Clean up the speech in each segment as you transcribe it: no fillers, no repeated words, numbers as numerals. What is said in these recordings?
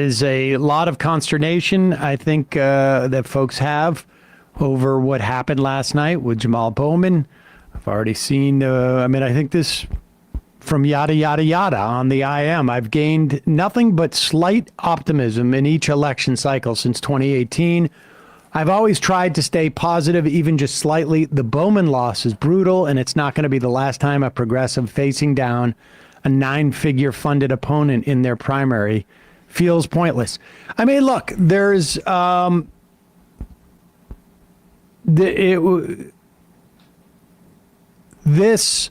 is a lot of consternation, I think, that folks have over what happened last night with Jamal Bowman. I've already seen, I think this from yada, yada, yada on the IM. I've gained nothing but slight optimism in each election cycle since 2018. I've always tried to stay positive, even just slightly. The Bowman loss is brutal, and it's not going to be the last time a progressive facing down a 9-figure funded opponent in their primary feels pointless. I mean, look, there's this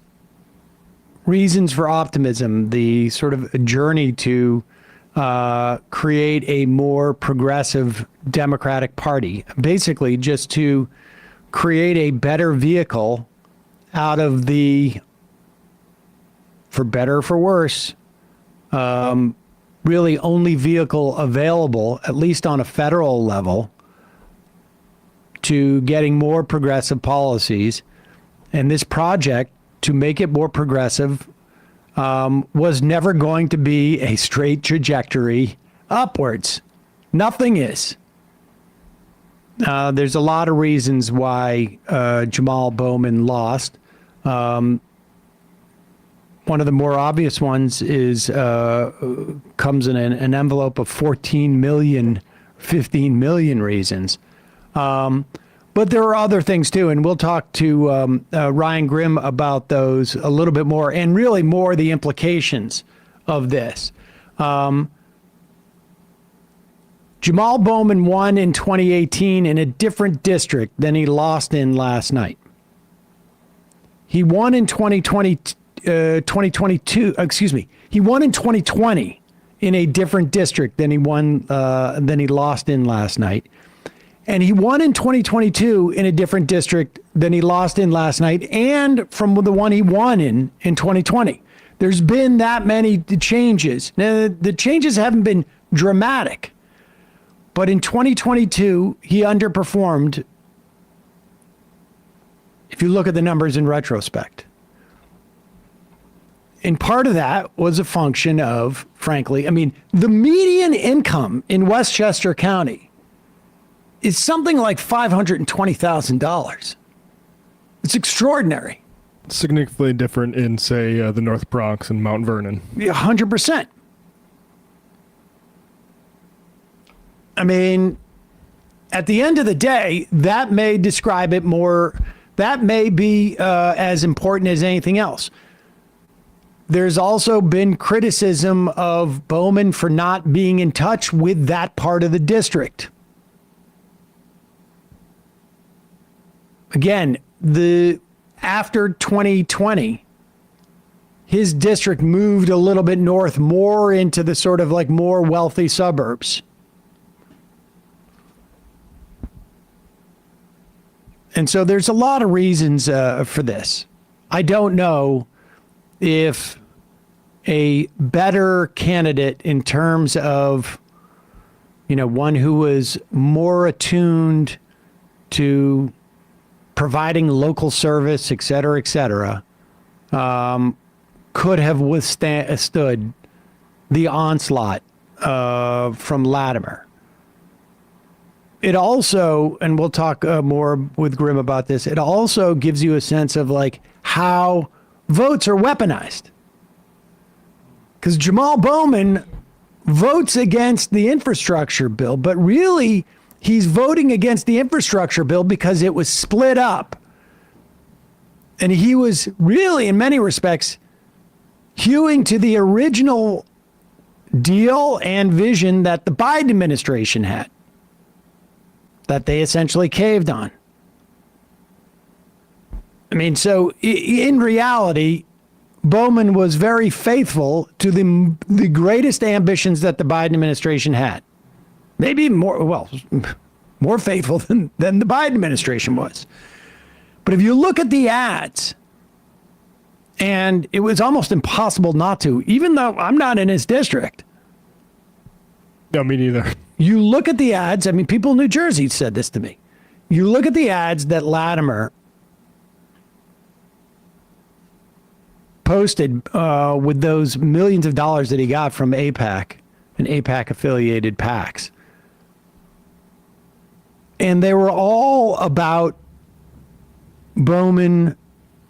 reasons for optimism, the sort of journey to create a more progressive Democratic Party, basically just to create a better vehicle out of the, for better or for worse, really only vehicle available, at least on a federal level, to getting more progressive policies. And this project to make it more progressive was never going to be a straight trajectory upwards. Nothing is. There's a lot of reasons why Jamal Bowman lost. One of the more obvious ones is comes in an envelope of 14 million, 15 million reasons. But there are other things too, and we'll talk to Ryan Grimm about those a little bit more, and really more the implications of this. Jamal Bowman won in 2018 in a different district than he lost in last night. He won in 2022. He won in 2020 in a different district than he lost in last night. And he won in 2022 in a different district than he lost in last night, and from the one he won in 2020. There's been that many changes. Now, the changes haven't been dramatic, but in 2022, he underperformed, if you look at the numbers in retrospect. And part of that was a function of, frankly, the median income in Westchester County is something like $520,000. It's extraordinary. Significantly different in, say, the North Bronx and Mount Vernon. 100%. At the end of the day, that may describe it more, that may be as important as anything else. There's also been criticism of Bowman for not being in touch with that part of the district. Again, after 2020, his district moved a little bit north, more into the sort of like more wealthy suburbs. And so there's a lot of reasons for this. I don't know if a better candidate in terms of, one who was more attuned to providing local service, et cetera, could have withstood the onslaught from Latimer. It also, and we'll talk more with Grimm about this, it also gives you a sense of like how votes are weaponized. Because Jamal Bowman votes against the infrastructure bill, but really he's voting against the infrastructure bill because it was split up. And he was really, in many respects, hewing to the original deal and vision that the Biden administration had, that they essentially caved on. So in reality, Bowman was very faithful to the greatest ambitions that the Biden administration had. Maybe more faithful than the Biden administration was. But if you look at the ads, and it was almost impossible not to, even though I'm not in his district. No, me neither. You look at the ads, people in New Jersey said this to me. You look at the ads that Latimer posted with those millions of dollars that he got from AIPAC and AIPAC affiliated PACs. And they were all about Bowman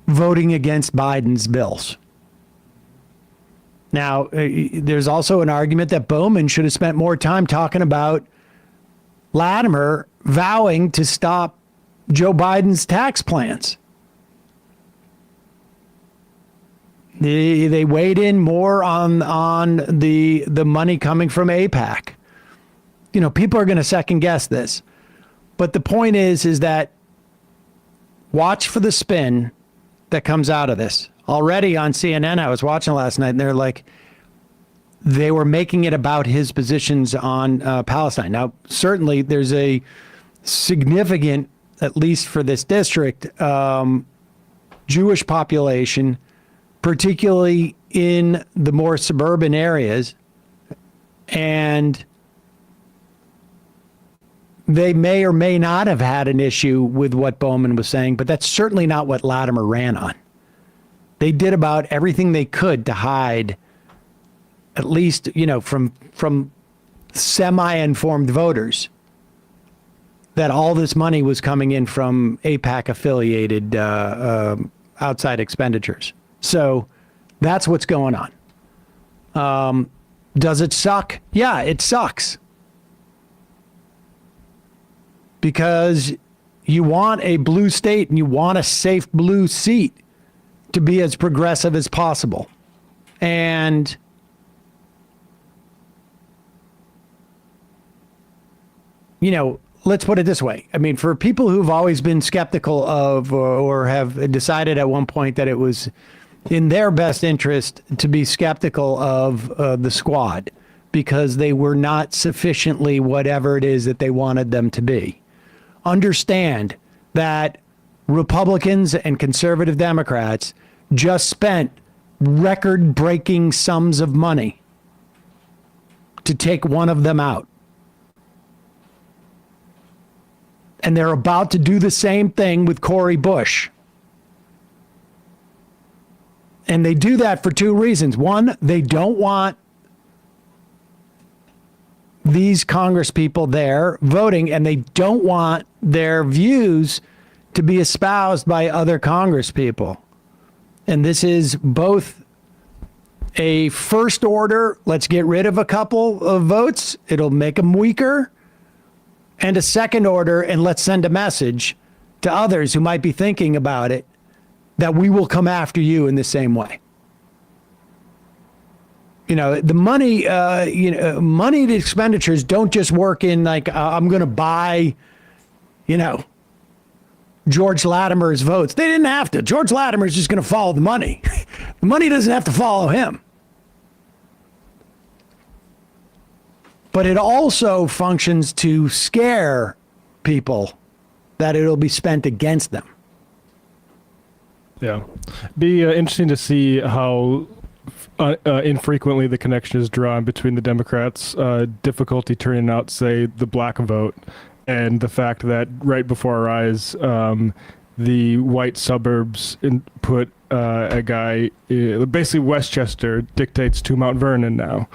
voting against Biden's bills. Now, there's also an argument that Bowman should have spent more time talking about Latimer vowing to stop Joe Biden's tax plans. They weighed in more on the money coming from AIPAC. You know, people are going to second guess this. But the point is that watch for the spin that comes out of this. Already on CNN, I was watching last night, and they're like, they were making it about his positions on Palestine. Now, certainly there's a significant, at least for this district, Jewish population, particularly in the more suburban areas, and they may or may not have had an issue with what Bowman was saying, but that's certainly not what Latimer ran on. They did about everything they could to hide, at least, you know, from semi-informed voters, that all this money was coming in from AIPAC-affiliated outside expenditures. So that's what's going on. Does it suck? Yeah, it sucks. Because you want a blue state and you want a safe blue seat to be as progressive as possible. And you know, let's put it this way. I mean, for people who've always been skeptical of or have decided at one point that it was in their best interest to be skeptical of the squad because they were not sufficiently whatever it is that they wanted them to be. Understand that Republicans and conservative Democrats just spent record-breaking sums of money to take one of them out. And they're about to do the same thing with Cori Bush. And they do that for two reasons. One, they don't want these Congress people there voting, and they don't want their views to be espoused by other Congress people. And this is both a first order, let's get rid of a couple of votes, it'll make them weaker, and a second order, and let's send a message to others who might be thinking about it, that we will come after you in the same way. You know, the money, money expenditures don't just work in like, I'm going to buy, you know, George Latimer's votes. They didn't have to. George Latimer's just going to follow the money. The money doesn't have to follow him. But it also functions to scare people that it'll be spent against them. Yeah. Be interesting to see how infrequently the connection is drawn between the Democrats' difficulty turning out, say, the black vote, and the fact that right before our eyes, the white suburbs put a guy, basically Westchester dictates to Mount Vernon now.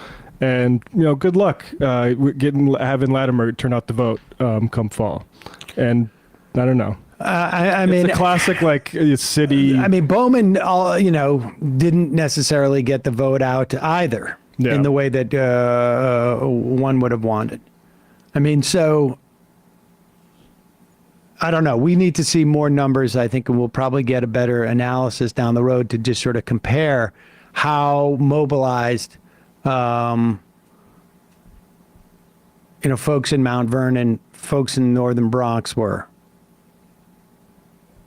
And, you know, good luck having Latimer turn out the vote come fall. And I don't know. I mean, it's a classic, like, city. I mean, Bowman, you know, didn't necessarily get the vote out either in the way that one would have wanted. I mean, so I don't know. We need to see more numbers, I think, and we'll probably get a better analysis down the road to just sort of compare how mobilized, you know, folks in Mount Vernon, folks in the northern Bronx were.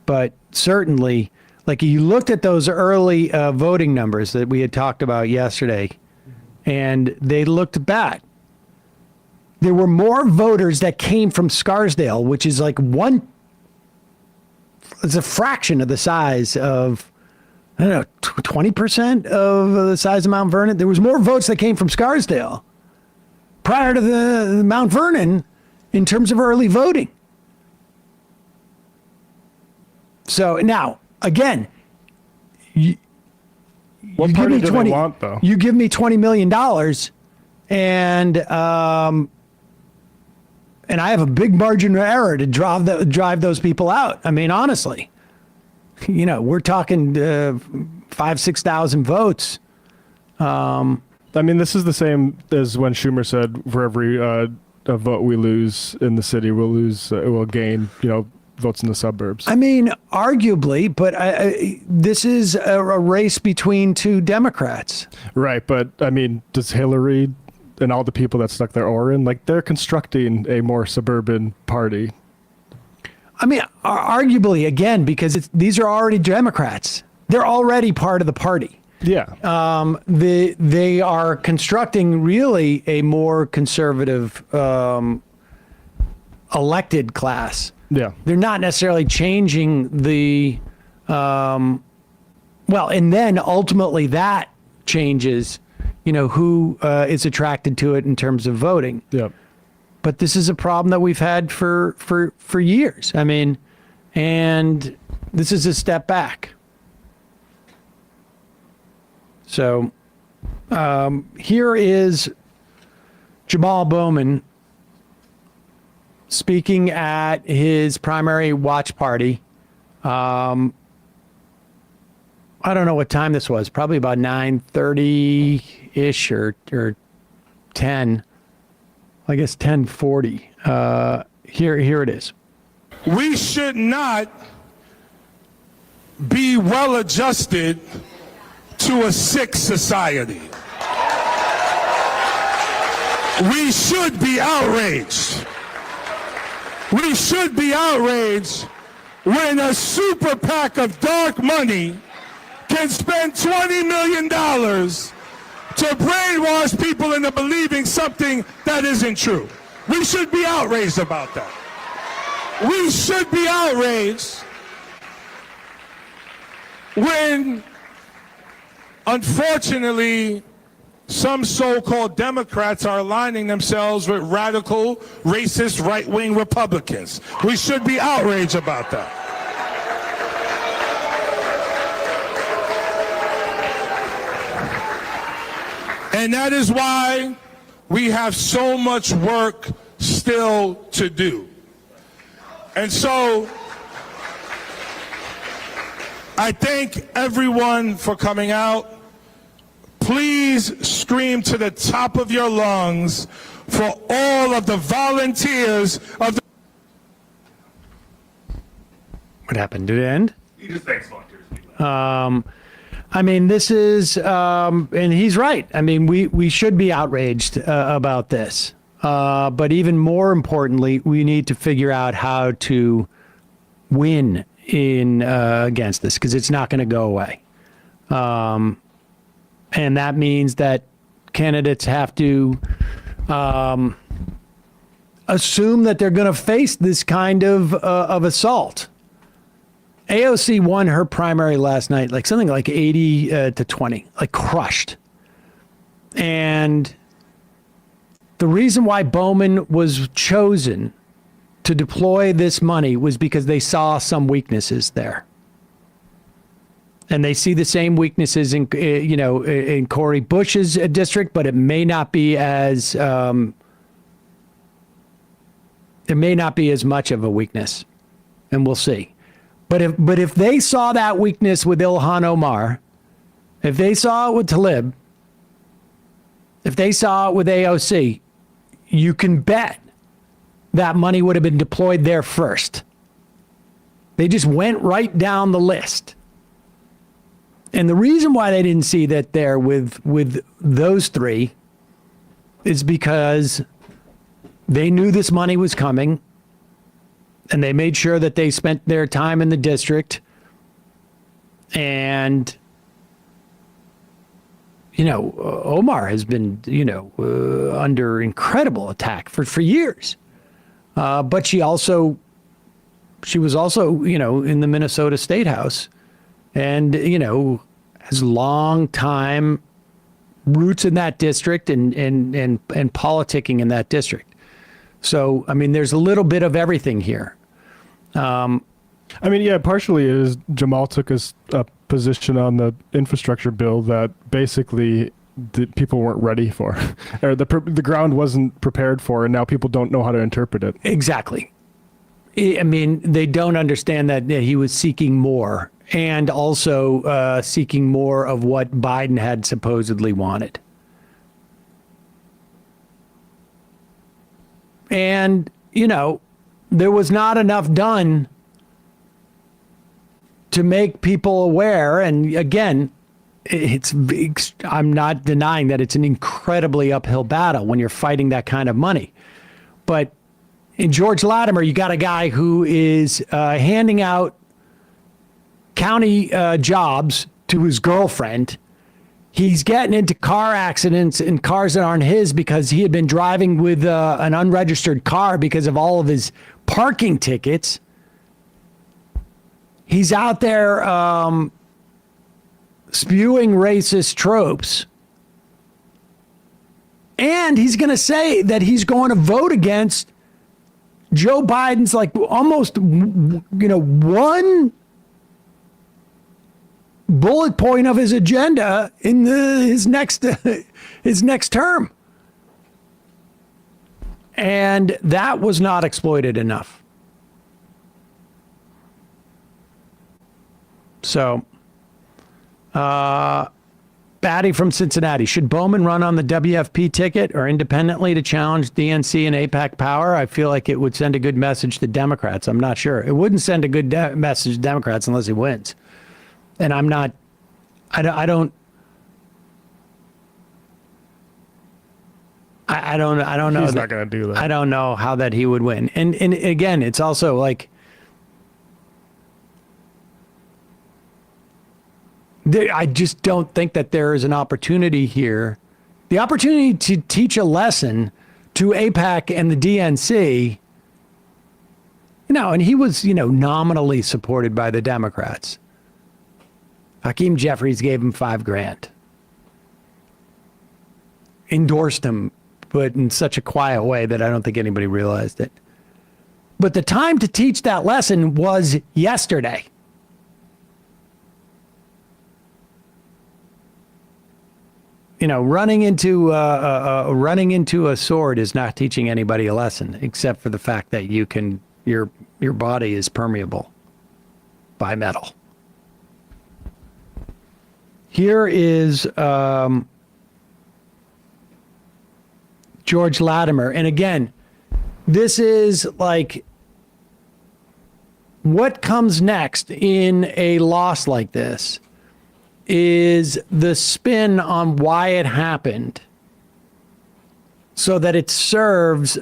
But certainly, like, you looked at those early voting numbers that we had talked about yesterday, and they looked bad. There were more voters that came from Scarsdale, which is like it's a fraction of the size of, I don't know, 20% of the size of Mount Vernon. There was more votes that came from Scarsdale prior to the Mount Vernon in terms of early voting. So now, again, what party do they want, though? You give me $20 million, And I have a big margin of error to drive those people out. I mean, honestly, we're talking 5,000-6,000 votes. I mean, this is the same as when Schumer said, for every a vote we lose in the city, we'll gain, votes in the suburbs. I mean, arguably, but this is a race between two Democrats. Right, but I mean, does Hillary and all the people that stuck their oar in, they're constructing a more suburban party? I mean, arguably, again, because these are already Democrats. They're already part of the party. Yeah. They are constructing really a more conservative elected class. Yeah. They're not necessarily changing the, and then ultimately that changes, who is attracted to it in terms of voting. Yeah. But this is a problem that we've had for years. I mean, and this is a step back. So here is Jamal Bowman speaking at his primary watch party. I don't know what time this was, probably about 9:30-ish or 10. I guess 10:40. Here it is. We should not be well adjusted to a sick society. We should be outraged. We should be outraged when a super PAC of dark money can spend $20 million to brainwash people into believing something that isn't true. We should be outraged about that. We should be outraged when, unfortunately, some so-called Democrats are aligning themselves with radical, racist, right-wing Republicans. We should be outraged about that. And that is why we have so much work still to do. And so I thank everyone for coming out. Please scream to the top of your lungs for all of the volunteers of the... What happened? Did it end? He just thanks volunteers. I mean, this is, and he's right. I mean, we should be outraged about this. But even more importantly, we need to figure out how to win against this, because it's not going to go away. And that means that candidates have to assume that they're going to face this kind of assault. AOC won her primary last night, like something like 80 to 20, like crushed. And the reason why Bowman was chosen to deploy this money was because they saw some weaknesses there. And they see the same weaknesses in Cori Bush's district, but it may not be as much of a weakness, and we'll see. But if they saw that weakness with Ilhan Omar, if they saw it with Tlaib, if they saw it with AOC, you can bet that money would have been deployed there first. They just went right down the list. And the reason why they didn't see that there with those three is because they knew this money was coming, and they made sure that they spent their time in the district. And, Omar has been, under incredible attack for years. But she was also, in the Minnesota State House, and, has long time roots in that district and politicking in that district. So, I mean, there's a little bit of everything here. Partially is Jamal took a position on the infrastructure bill that basically the people weren't ready for, or the ground wasn't prepared for, and now people don't know how to interpret it. Exactly. I mean, they don't understand that he was seeking more, and also seeking more of what Biden had supposedly wanted. And, you know, there was not enough done to make people aware. And again, I'm not denying that it's an incredibly uphill battle when you're fighting that kind of money. But in George Latimer, you got a guy who is handing out county jobs to his girlfriend. He's getting into car accidents in cars that aren't his because he had been driving with an unregistered car because of all of his parking tickets. He's out there spewing racist tropes. And he's going to say that he's going to vote against Joe Biden's like almost, one bullet point of his agenda in his next term. And that was not exploited enough. So, Batty from Cincinnati. Should Bowman run on the WFP ticket or independently to challenge DNC and AIPAC power? I feel like it would send a good message to Democrats. I'm not sure. It wouldn't send a good message to Democrats unless he wins. And I don't know. He's not going to do that. I don't know how that he would win. And again, it's also like, I just don't think that there is an opportunity here. The opportunity to teach a lesson to AIPAC and the DNC, and he was, nominally supported by the Democrats. Hakeem Jeffries gave him $5,000. Endorsed him, but in such a quiet way that I don't think anybody realized it. But the time to teach that lesson was yesterday. Running into a sword is not teaching anybody a lesson, except for the fact that your body is permeable by metal. Here is George Latimer, and again, this is like what comes next in a loss like this. Is the spin on why it happened so that it serves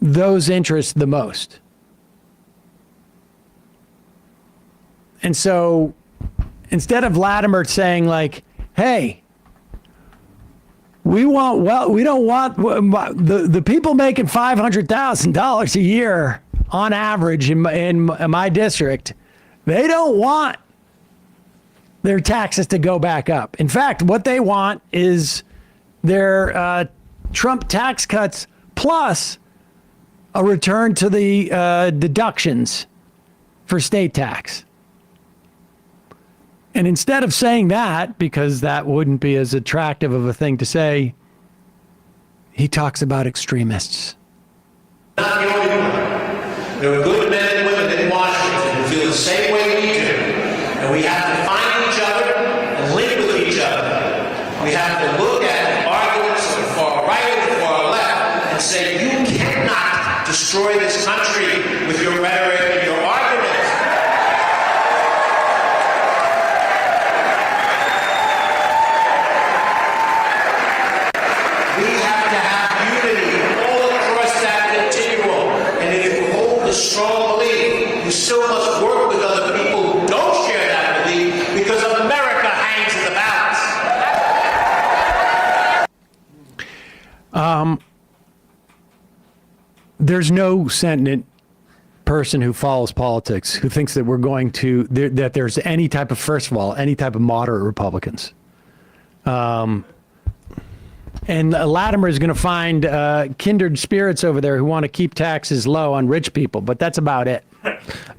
those interests the most. And so instead of Latimer saying like, hey, we don't want the people making $500,000 a year on average in my district, they don't want their taxes to go back up. In fact, what they want is their Trump tax cuts plus a return to the deductions for state tax. And instead of saying that, because that wouldn't be as attractive of a thing to say, he talks about extremists. Not the only one. There are good men and women in Washington who feel the same way we do. And we have to find each other and link with each other. We have to look at arguments of the far right and the far left and say, you cannot destroy this country with your rhetoric and your arguments. We have to have unity all across that continuum. And if you hold a strong belief, you still must work with other people who don't share that belief, because America hangs in the balance. There's no sentient person who follows politics who thinks that that there's any type of, first of all, any type of moderate Republicans. And Latimer is going to find kindred spirits over there who want to keep taxes low on rich people, but that's about it.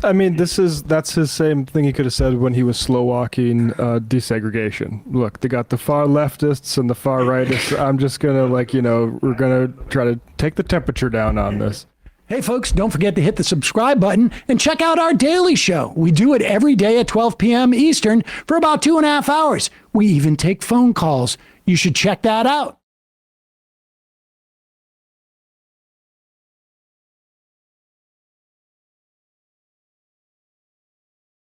I mean, that's his same thing he could have said when he was slow walking desegregation. Look, they got the far leftists and the far rightists. I'm just gonna we're gonna try to take the temperature down on this. Hey, folks, don't forget to hit the subscribe button and check out our daily show. We do it every day at 12 p.m. Eastern for about 2.5 hours. We even take phone calls. You should check that out.